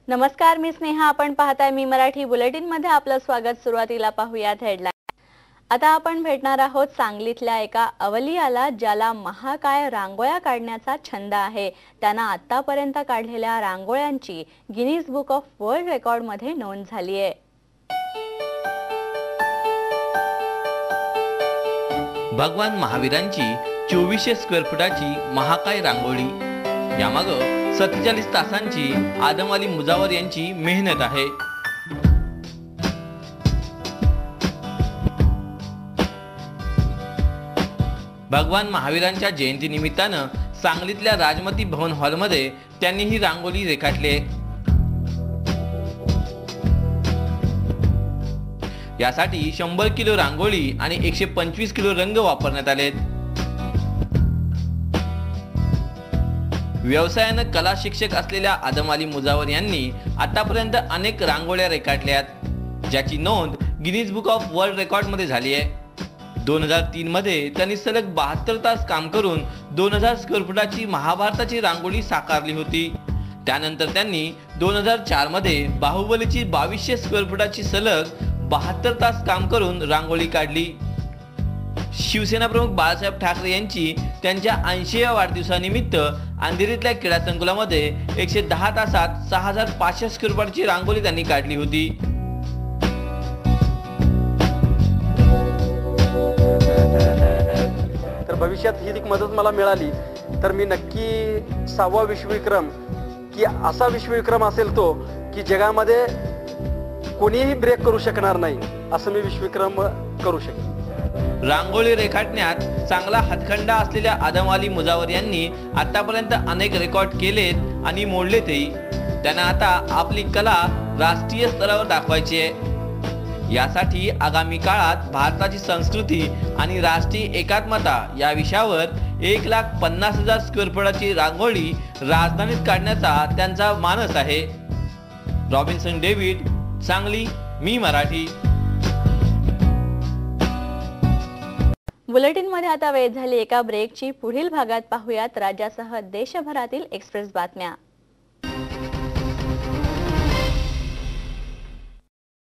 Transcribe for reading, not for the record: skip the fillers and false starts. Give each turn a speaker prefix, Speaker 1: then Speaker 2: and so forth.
Speaker 1: नमस्कार, मी स्नेहा. आपण पाहताय मी मराठी बुलेटिन मध्ये आपलं स्वागत. सुरुवातीला पाहूयात हेडलाईन. आता आपण भेटणार आहोत सांगलीतल्या एका अवलियाला, ज्याला महाकाय रांगोळ्या काढण्याचा छंद आहे. त्यानं आतापर्यंत काढलेल्या रांगोळ्यांची Guinness book of world record मध्ये नोंद झाली आहे.
Speaker 2: भगवान महावीरांची 2400 स्क्वेअर फुटाची महाकाय रांगोळी. यामागं 47 तासांची आदम अली मुजावर यांची मेहनत आहे. भगवान महावीरांच्या जयंती निमित्तानं सांगलीतल्या राजमती भवन हॉलमध्ये त्यांनी ही रांगोळी रेखाटली. यासाठी 100 किलो रांगोळी आणि 125 किलो रंग वापरण्यात आलेत. व्यवसायानं कला शिक्षक असलेल्या आदम अली मुजावर यांनी आतापर्यंत अनेक रांगोळ्या रेखाटल्यात, ज्याची नोंद Guinness book of world record मध्ये झाली आहे. 2003 मध्ये त्यांनी सलग 72 तास काम करून 2000 स्क्वेअर फुटाची महाभारताची रांगोळी साकारली होती. त्यानंतर त्यांनी 2004 मध्ये बाहुबलीची 2200 स्क्वेअर फुटाची सलग 72 तास काम करून रांगोळी काढली. शिवसेना प्रमुख बाळासाहेब ठाकरे यांची त्यांच्या 80व्या वाढदिवसानिमित्त अंधेरीतल्या क्रीडा संकुलामध्ये 110 तासात 6500 स्क्वेअर फुटाची रांगोळी त्यांनी काढली होती.
Speaker 3: तर भविष्यात ही मदत मला मिळाली तर मी नक्की 6वा विश्वविक्रम, की असा विश्वविक्रम असेल तो की जगामध्ये कोणीही ब्रेक करू शकणार नाही, असं मी विश्वविक्रम करू शकेन.
Speaker 2: रांगोळी रेखाटण्यात चांगला हातखंडा असलेल्या आदम अली मुजावर यांनी आतापर्यंत अनेक रेकॉर्ड केलेत आणि मोडलेतही. त्यांना आता आपली कला राष्ट्रीय स्तरावर दाखवायची आहे. यासाठी आगामी काळात भारताची संस्कृती आणि राष्ट्रीय एकात्मता या विषयावर 1,50,000 स्क्वेअर फुटाची रांगोळी राजधानीत काढण्याचा त्यांचा मानस आहे. रॉबिन्सन डेव्हिड, सांगली, मी मराठी.
Speaker 1: बुलेटिन मध्ये आता वेळ झाली एका ब्रेकची. पुढील भागात पाहूयात राज्यासह देशभरातील एक्सप्रेस बातम्या.